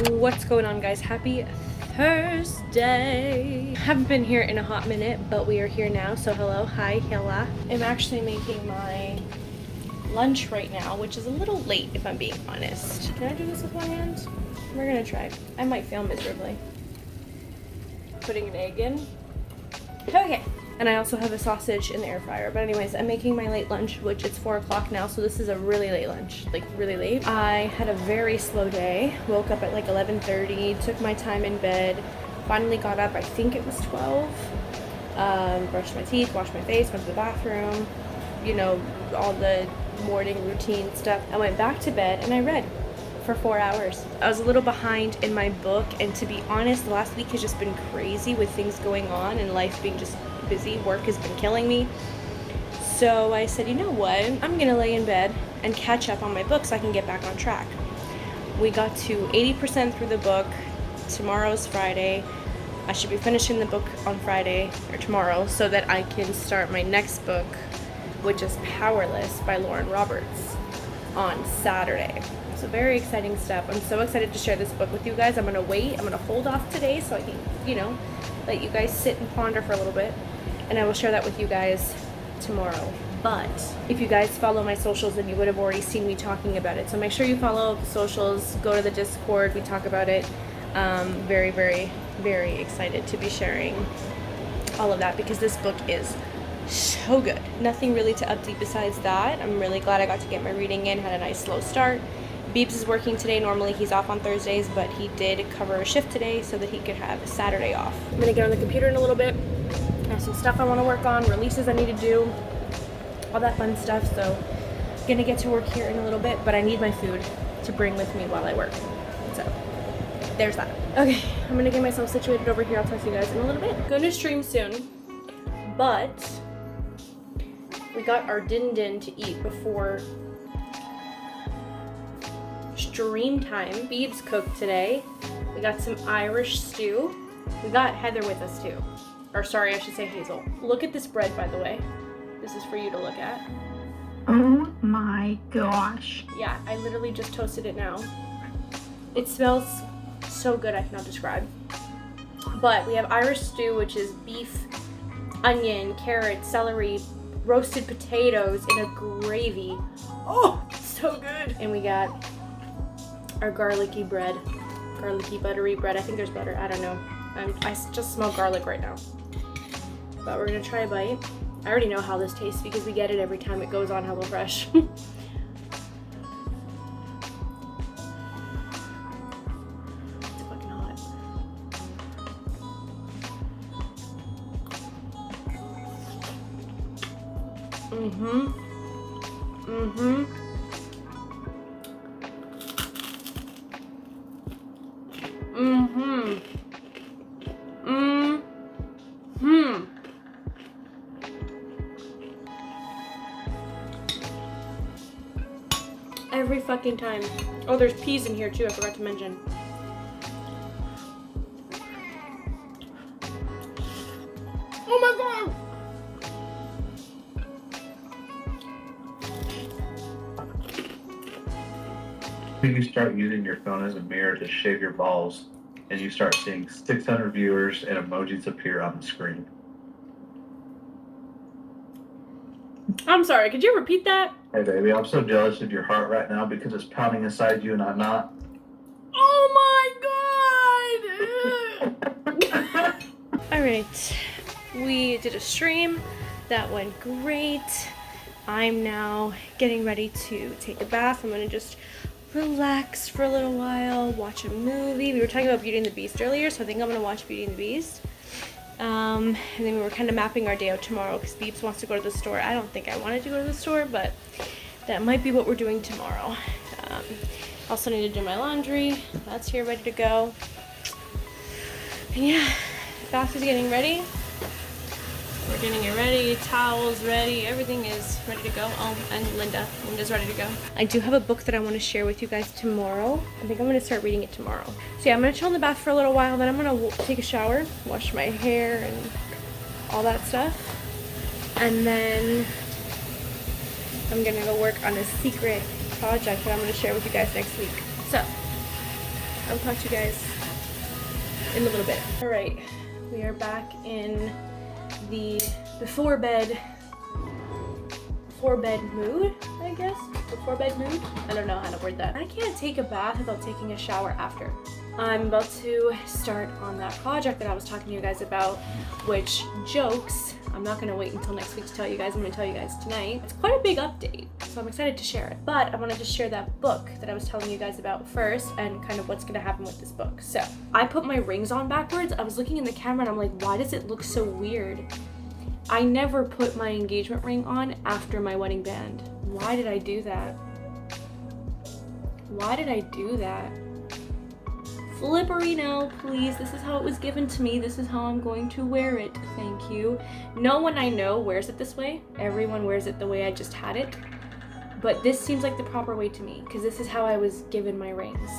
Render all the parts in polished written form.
What's going on, guys? Happy Thursday. Haven't been here in a hot minute, but we are here now, so hello, hi, hella. I'm actually making my lunch right now, which is a little late if I'm being honest. Can I do this with one hand? We're gonna try. I might fail miserably. Putting an egg in. Okay. And I also have a sausage in the air fryer. But anyways, I'm making my late lunch, which it's 4 o'clock now, so this is a really late lunch, like really late. I had a very slow day. Woke up at like 11:30, took my time in bed, finally got up, I think it was 12. Brushed my teeth, washed my face, went to the bathroom, you know, all the morning routine stuff. I went back to bed and I read for 4 hours. I was a little behind in my book, and to be honest, the last week has just been crazy with things going on and life being just busy. Work has been killing me. So I said, you know what? I'm gonna lay in bed and catch up on my book so I can get back on track. We got to 80% through the book. Tomorrow's Friday. I should be finishing the book on Friday or tomorrow so that I can start my next book, which is Powerless by Lauren Roberts, on Saturday. So very exciting stuff. I'm so excited to share this book with you guys. I'm gonna wait. I'm gonna hold off today so I can, you know, let you guys sit and ponder for a little bit. And I will share that with you guys tomorrow. But if you guys follow my socials, then you would have already seen me talking about it. So make sure you follow the socials, go to the Discord, we talk about it. Very, very, very excited to be sharing all of that because this book is so good. Nothing really to update besides that. I'm really glad I got to get my reading in, had a nice slow start. Beebs is working today. Normally he's off on Thursdays, but he did cover a shift today so that he could have Saturday off. I'm gonna get on the computer in a little bit. I have some stuff I want to work on, releases I need to do, all that fun stuff. So I'm gonna get to work here in a little bit, but I need my food to bring with me while I work. So there's that. Okay, I'm gonna get myself situated over here. I'll talk to you guys in a little bit. Going to stream soon, but we got our din to eat before stream time. Beebs cooked today. We got some Irish stew. We got Heather with us too. Or sorry, I should say Hazel. Look at this bread, by the way. This is for you to look at. Oh my gosh. Yeah, I literally just toasted it now. It smells so good, I cannot describe. But we have Irish stew, which is beef, onion, carrot, celery, roasted potatoes in a gravy. Oh, so good. And we got our garlicky bread, garlicky buttery bread. I think there's butter, I don't know. I just smell garlic right now. But we're gonna try a bite. I already know how this tastes because we get it every time it goes on HelloFresh. It's fucking hot. Every fucking time. Oh, there's peas in here too, I forgot to mention. Oh my god! You start using your phone as a mirror to shave your balls, and you start seeing 600 viewers and emojis appear on the screen. I'm sorry, could you repeat that? Hey baby, I'm so jealous of your heart right now because it's pounding inside you and I'm not. Oh my god! Alright, we did a stream. That went great. I'm now getting ready to take a bath. I'm gonna just relax for a little while, watch a movie. We were talking about Beauty and the Beast earlier, so I think I'm gonna watch Beauty and the Beast. And then we were kind of mapping our day out tomorrow because Beebs wants to go to the store. I don't think I wanted to go to the store, but that might be what we're doing tomorrow. Also need to do my laundry. That's here ready to go. And yeah, bath is getting ready. We're getting it ready, towels ready, everything is ready to go. Oh, and Linda's ready to go. I do have a book that I want to share with you guys tomorrow. I think I'm going to start reading it tomorrow. So yeah, I'm going to chill in the bath for a little while, then I'm going to take a shower, wash my hair and all that stuff. And then I'm going to go work on a secret project that I'm going to share with you guys next week. So I'll talk to you guys in a little bit. All right, we are back in the before bed mood, I guess. Before bed mood? I don't know how to word that. I can't take a bath without taking a shower after. I'm about to start on that project that I was talking to you guys about, which, jokes, I'm not gonna wait until next week to tell you guys, I'm gonna tell you guys tonight. It's quite a big update, so I'm excited to share it. But I wanted to share that book that I was telling you guys about first and kind of what's gonna happen with this book. So, I put my rings on backwards. I was looking in the camera and I'm like, why does it look so weird? I never put my engagement ring on after my wedding band. Why did I do that? Why did I do that? Flipperino, please. This is how it was given to me. This is how I'm going to wear it. Thank you. No one I know wears it this way. Everyone wears it the way I just had it. But this seems like the proper way to me because this is how I was given my rings.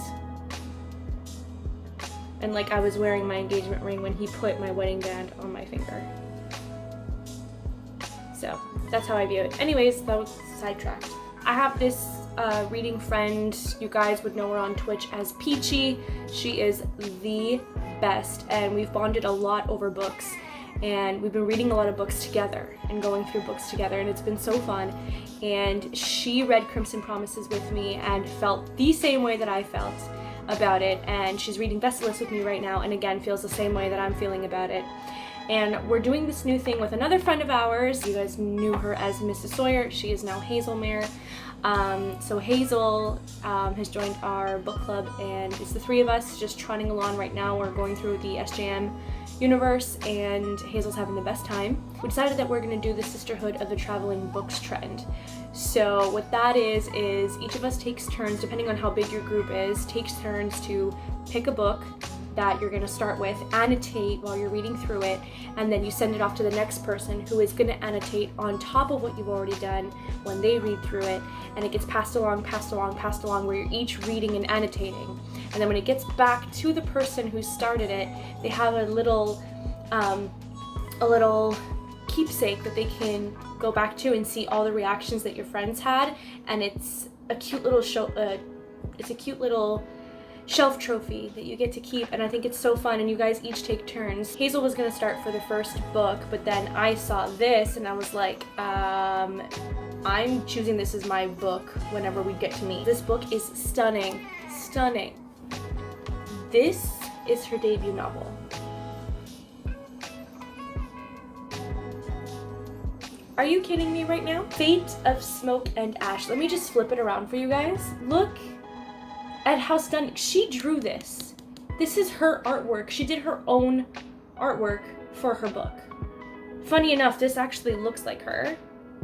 And like I was wearing my engagement ring when he put my wedding band on my finger. So that's how I view it. Anyways, that was sidetracked. I have this reading friend. You guys would know her on Twitch as Peachy. She is the best, and we've bonded a lot over books, and we've been reading a lot of books together and going through books together, and it's been so fun. And she read Crimson Promises with me and felt the same way that I felt about it, and she's reading Vesselless with me right now, and again feels the same way that I'm feeling about it. And we're doing this new thing with another friend of ours. You guys knew her as Mrs. Sawyer. She is now Hazel Mare. So Hazel has joined our book club, and it's the three of us just trotting along right now. We're going through the SJM universe, and Hazel's having the best time. We decided that we're going to do the Sisterhood of the Traveling Books trend. So what that is each of us takes turns, depending on how big your group is, takes turns to pick a book that you're going to start with, annotate while you're reading through it, and then you send it off to the next person who is going to annotate on top of what you've already done when they read through it, and it gets passed along, where you're each reading and annotating. And then when it gets back to the person who started it, they have a little keepsake that they can go back to and see all the reactions that your friends had, and it's a cute little shelf trophy that you get to keep, and I think it's so fun, and you guys each take turns. Hazel was gonna start for the first book, but then I saw this and I was like, I'm choosing this as my book whenever we get to meet. This book is stunning. This is her debut novel. Are you kidding me right now? Fate of Smoke and Ash. Let me just flip it around for you guys. Look at how stunning. She drew this. This is her artwork. She did her own artwork for her book. Funny enough, this actually looks like her.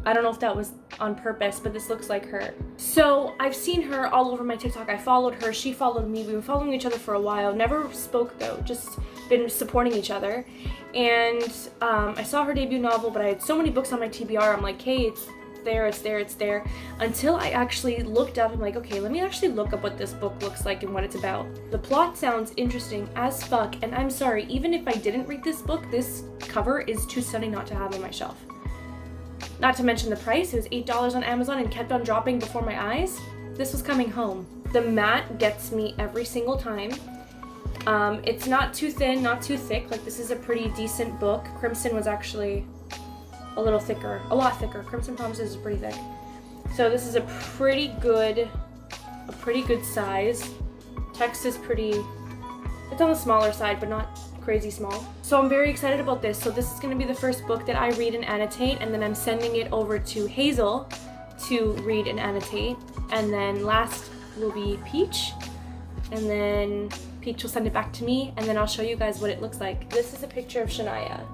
I don't know if that was on purpose, but this looks like her. So I've seen her all over my TikTok. I followed her, she followed me. We've been following each other for a while. Never spoke though, just been supporting each other. And I saw her debut novel, but I had so many books on my TBR. I'm like, hey, it's there, until I actually looked up. I'm like, okay, let me actually look up what this book looks like and what it's about. The plot sounds interesting as fuck, and I'm sorry, even if I didn't read this book, this cover is too stunning not to have on my shelf. Not to mention the price. It was $8 on Amazon and kept on dropping before my eyes. This was coming home. The matte gets me every single time. It's not too thin, not too thick. Like, this is a pretty decent book. Crimson was actually a little thicker, a lot thicker. Crimson Promises is pretty thick. So this is a pretty good size. Text is pretty, it's on the smaller side, but not crazy small. So I'm very excited about this. So this is gonna be the first book that I read and annotate, and then I'm sending it over to Hazel to read and annotate. And then last will be Peach, and then Peach will send it back to me, and then I'll show you guys what it looks like. This is a picture of Shania.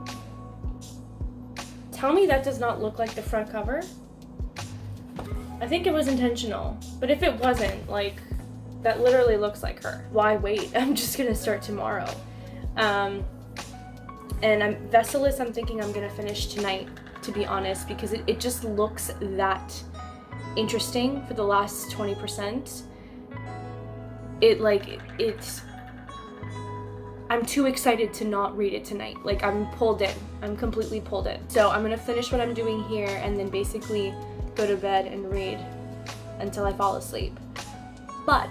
Tell me that does not look like the front cover. I think it was intentional, but if it wasn't, like, that literally looks like her. Why wait? I'm just gonna start tomorrow. And Vesselless, I'm thinking I'm gonna finish tonight, to be honest, because it just looks that interesting for the last 20%. I'm too excited to not read it tonight. Like, I'm pulled in. I'm completely pulled in. So I'm gonna finish what I'm doing here and then basically go to bed and read until I fall asleep. But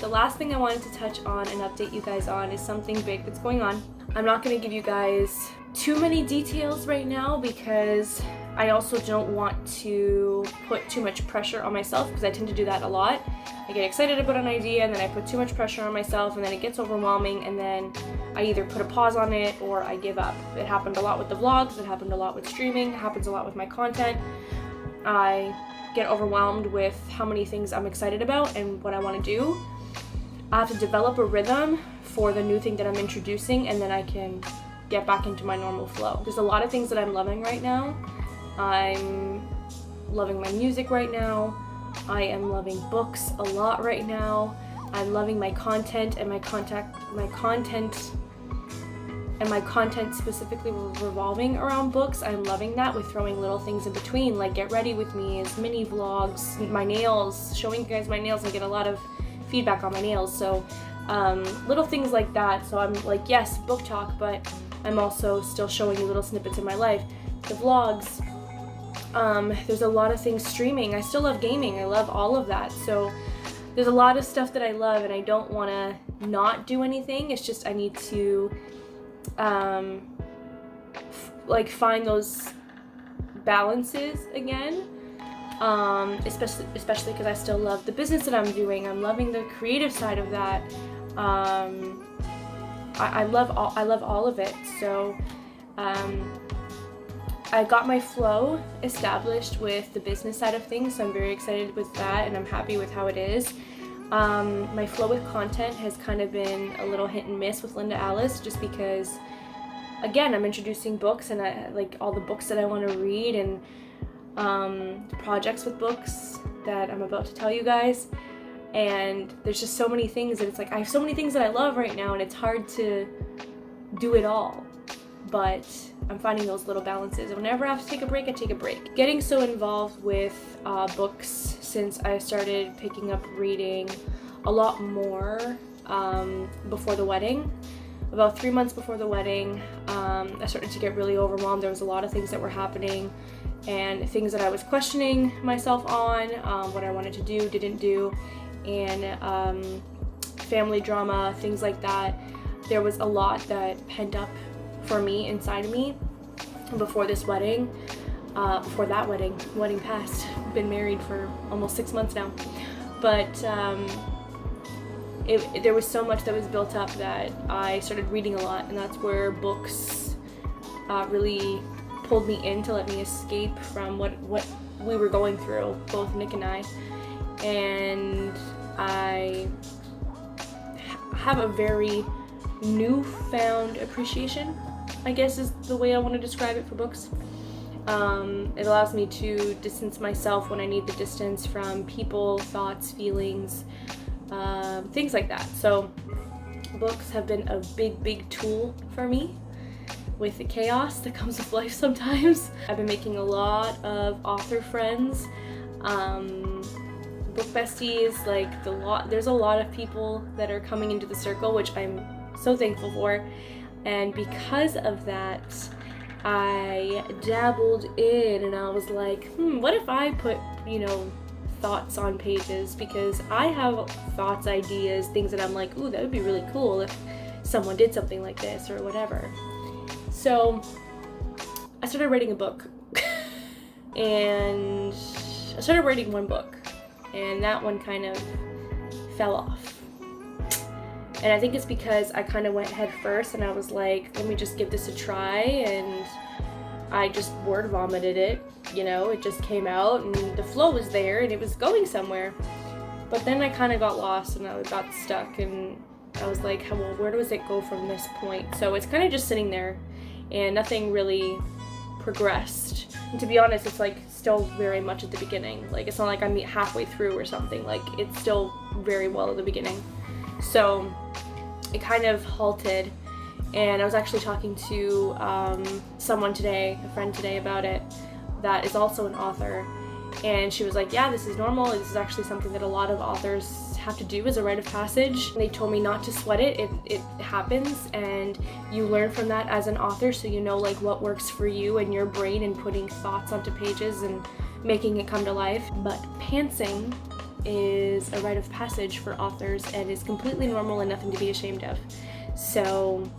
the last thing I wanted to touch on and update you guys on is something big that's going on. I'm not going to give you guys too many details right now because I also don't want to put too much pressure on myself, because I tend to do that a lot. I get excited about an idea and then I put too much pressure on myself and then it gets overwhelming and then I either put a pause on it or I give up. It happened a lot with the vlogs, it happened a lot with streaming, it happens a lot with my content. I get overwhelmed with how many things I'm excited about and what I want to do. I have to develop a rhythm for the new thing that I'm introducing, and then I can get back into my normal flow. There's a lot of things that I'm loving right now. I'm loving my music right now. I am loving books a lot right now. I'm loving my content and my content specifically revolving around books. I'm loving that, with throwing little things in between, like Get Ready With Me, is mini vlogs, my nails, showing you guys my nails. I get a lot of feedback on my nails, so little things like that. So I'm like, yes, book talk, but I'm also still showing you little snippets of my life. The vlogs, there's a lot of things streaming. I still love gaming. I love all of that. So there's a lot of stuff that I love, and I don't want to not do anything. It's just I need to like find those balances again. Especially because I still love the business that I'm doing. I'm loving the creative side of that. I love all of it. So I got my flow established with the business side of things, so I'm very excited with that, and I'm happy with how it is. My flow with content has kind of been a little hit and miss with Linda Alyss, just because, again, I'm introducing books, and I like all the books that I want to read, and projects with books that I'm about to tell you guys. And there's just so many things, and it's like I have so many things that I love right now, and it's hard to do it all. But I'm finding those little balances, and whenever I have to take a break, I take a break. Getting so involved with books since I started picking up reading a lot more before the wedding. About 3 months before the wedding, I started to get really overwhelmed. There was a lot of things that were happening and things that I was questioning myself on, what I wanted to do, didn't do, and family drama, things like that. There was a lot that pent up for me, inside of me, before this wedding, before that wedding passed. Been married for almost 6 months now, but there was so much that was built up that I started reading a lot, and that's where books really pulled me in to let me escape from what we were going through, both Nick and I. And I have a very newfound appreciation, I guess is the way I want to describe it, for books. It allows me to distance myself when I need the distance from people, thoughts, feelings, things like that. So books have been a big tool for me with the chaos that comes with life sometimes. I've been making a lot of author friends, book besties, like there's a lot of people that are coming into the circle, which I'm so thankful for. And because of that, I dabbled in, and I was like, what if I put, thoughts on pages, because I have thoughts, ideas, things that I'm like, ooh, that would be really cool if someone did something like this or whatever. So I started writing a book and I started writing one book, and that one kind of fell off. And I think it's because I kind of went head first, and I was like, let me just give this a try, and I just word vomited it, it just came out, and the flow was there, and it was going somewhere. But then I kind of got lost, and I got stuck, and I was like, well, where does it go from this point? So it's kind of just sitting there, and nothing really progressed. And to be honest, it's like still very much at the beginning. Like, it's not like I'm halfway through or something. Like, it's still very well at the beginning. So it kind of halted, and I was actually talking to someone today, a friend today, about it, that is also an author, and she was like, yeah, this is normal. This is actually something that a lot of authors have to do as a rite of passage. And they told me not to sweat it. It happens, and you learn from that as an author, so you know like what works for you and your brain, and putting thoughts onto pages and making it come to life. But pantsing is a rite of passage for authors and is completely normal and nothing to be ashamed of. So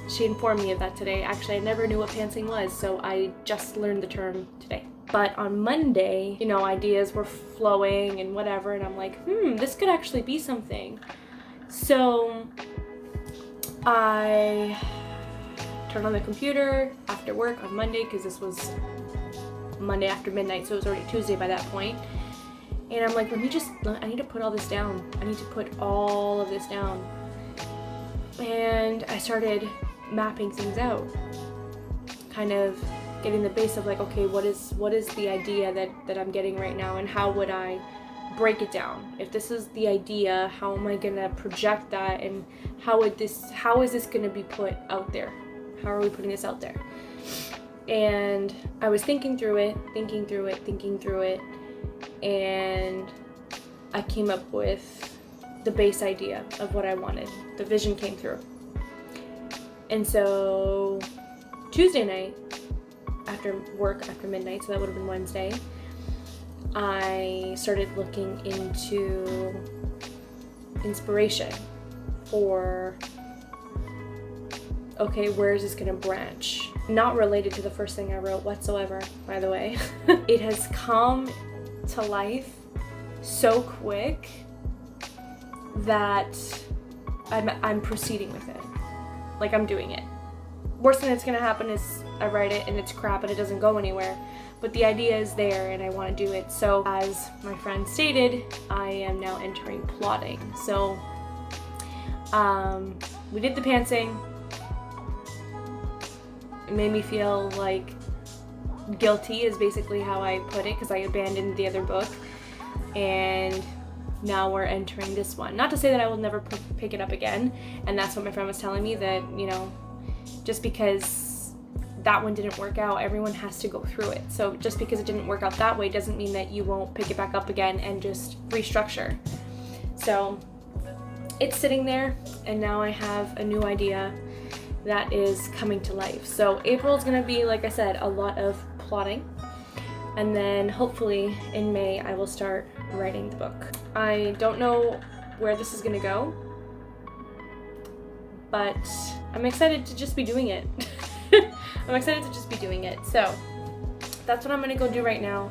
she informed me of that today. Actually, I never knew what pantsing was, so I just learned the term today. But on Monday, you know, ideas were flowing and whatever, and I'm like, this could actually be something. So I turned on the computer after work on Monday, because this was Monday after midnight, so it was already Tuesday by that point. And I'm like, I need to put all this down. I need to put all of this down. And I started mapping things out, kind of getting the base of like, okay, what is the idea that I'm getting right now, and how would I break it down? If this is the idea, how am I gonna project that, and how is this gonna be put out there? How are we putting this out there? And I was thinking through it, and I came up with the base idea of what I wanted. The vision came through. And so Tuesday night, after work, after midnight, so that would have been Wednesday, I started looking into inspiration for, okay, where is this gonna branch? Not related to the first thing I wrote whatsoever, by the way. It has come to life so quick that I'm proceeding with it. Like, I'm doing it. Worst thing that's gonna happen is I write it and it's crap and it doesn't go anywhere. But the idea is there and I want to do it. So as my friend stated, I am now entering plotting. So we did the pantsing. It made me feel like guilty is basically how I put it, because I abandoned the other book. And now we're entering this one. Not to say that I will never pick it up again. And that's what my friend was telling me, that, you know, just because that one didn't work out, everyone has to go through it. So just because it didn't work out that way doesn't mean that you won't pick it back up again and just restructure. So it's sitting there, and now I have a new idea that is coming to life. So April is gonna be, like I said, a lot of plotting. And then hopefully in May I will start writing the book. I don't know where this is gonna go, but I'm excited to just be doing it. I'm excited to just be doing it. So that's what I'm gonna go do right now.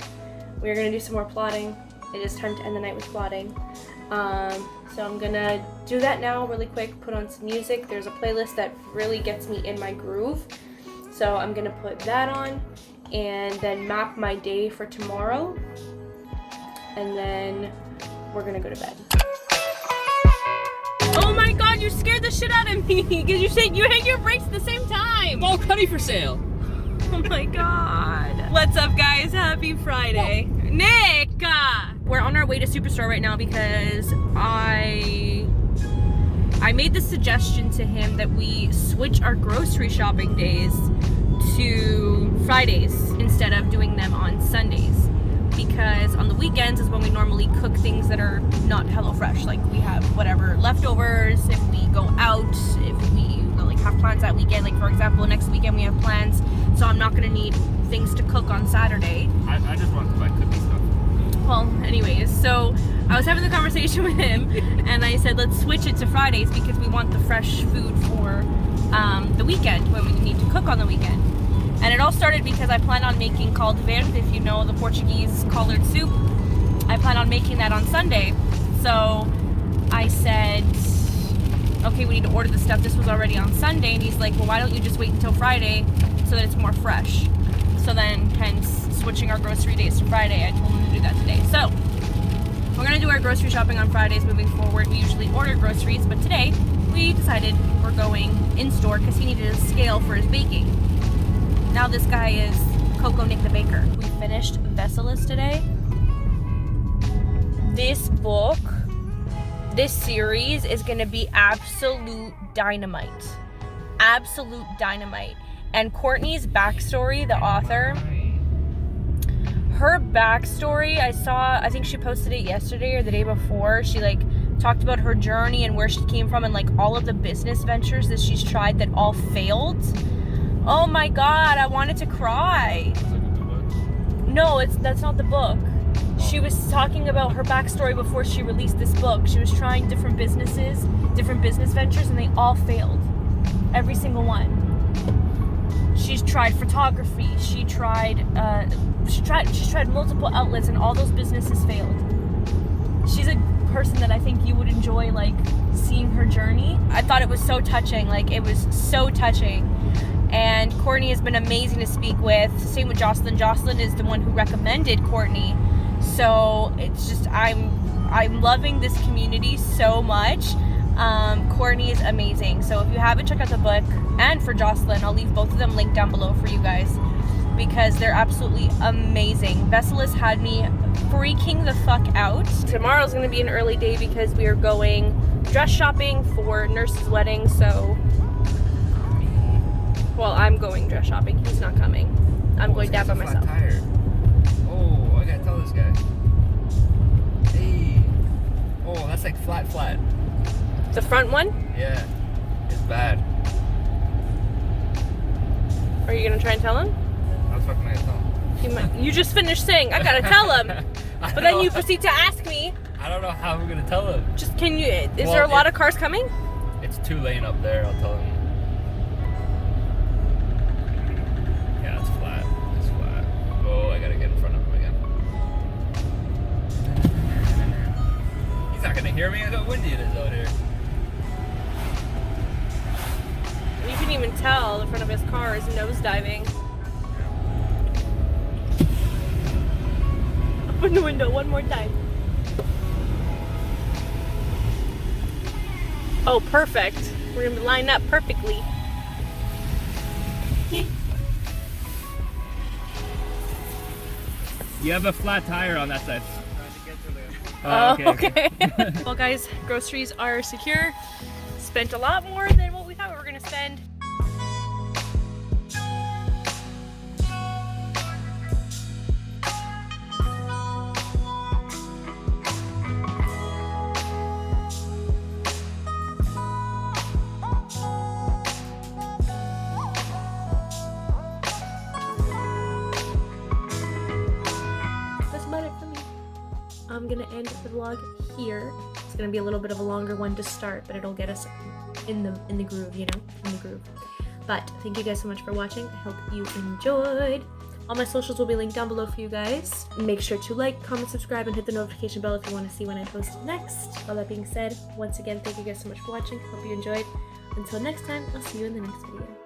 We're gonna do some more plotting. It is time to end the night with plotting. So I'm gonna do that now really quick, put on some music. There's a playlist that really gets me in my groove. So I'm gonna put that on and then map my day for tomorrow. And then we're gonna go to bed. Oh my god, you scared the shit out of me because you said you hit your brakes at the same time. Ball cutty for sale. Oh my god. What's up, guys? Happy Friday. Whoa. Nick! We're on our way to Superstore right now because I made the suggestion to him that we switch our grocery shopping days to Fridays instead of doing them on Sundays. Because on the weekends is when we normally cook things that are not HelloFresh. Like, we have whatever leftovers, if we go out, if we like have plans that weekend. Like, for example, next weekend we have plans, so I'm not gonna need things to cook on Saturday. I just want to buy cookie stuff. Well, anyways, so I was having the conversation with him and I said, let's switch it to Fridays because we want the fresh food for the weekend, when we need to cook on the weekend. And it all started because I plan on making caldo verde, if you know the Portuguese collard soup. I plan on making that on Sunday. So I said, okay, we need to order the stuff. This was already on Sunday. And he's like, well, why don't you just wait until Friday so that it's more fresh? So then, hence, switching our grocery days to Friday. I told him to do that today. So we're gonna do our grocery shopping on Fridays moving forward. We usually order groceries, but today we decided we're going in-store because he needed a scale for his baking. Now this guy is Coco Nick the Baker. We finished Vesselless today. This book, this series is gonna be absolute dynamite. Absolute dynamite. And Cortney's backstory, the author, her backstory, I think she posted it yesterday or the day before. She like talked about her journey and where she came from and like all of the business ventures that she's tried that all failed. Oh my god, I wanted to cry. No, that's not the book. She was talking about her backstory before she released this book. She was trying different businesses, different business ventures, and they all failed. Every single one. She's tried photography. She's tried multiple outlets, and all those businesses failed. She's a person that I think you would enjoy, like, seeing her journey. I thought it was so touching. Like, it was so touching. And Cortney has been amazing to speak with. Same with Jocelyn. Jocelyn is the one who recommended Cortney. So it's just, I'm loving this community so much. Cortney is amazing. So if you haven't checked out the book, and for Jocelyn, I'll leave both of them linked down below for you guys, because they're absolutely amazing. Vesselless had me freaking the fuck out. Tomorrow's gonna be an early day because we are going dress shopping for Nurse's wedding, so... Well, I'm going dress shopping. He's not coming. I'm going down by myself. Tire. Oh, I gotta tell this guy. Hey. Oh, that's like flat. The front one? Yeah. It's bad. Are you gonna try and tell him? How the fuck am I gonna tell him? You just finished saying, I gotta tell him. But then you proceed to ask me. I don't know how I'm gonna tell him. Just, can you, is there a lot of cars coming? It's 2 lane up there, I'll tell him. Yeah, it's flat. It's flat. Oh, I gotta get in front of him again. He's not gonna hear me. Look how windy it is out here. You can even tell the front of his car is nosediving. Open the window one more time. Oh, perfect. We're gonna be lined up perfectly. You have a flat tire on that side. Oh, okay. Well, guys, groceries are secure. Spent a lot more than what we thought we were gonna spend. That's about it for me. I'm gonna end the vlog here. It's gonna be a little bit of a longer one to start, but it'll get us in the groove, you know, in the groove. But thank you guys so much for watching. I hope you enjoyed. All my socials will be linked down below for you guys. Make sure to like, comment, subscribe, and hit the notification bell if you want to see when I post next. All that being said, once again, thank you guys so much for watching. Hope you enjoyed. Until next time, I'll see you in the next video.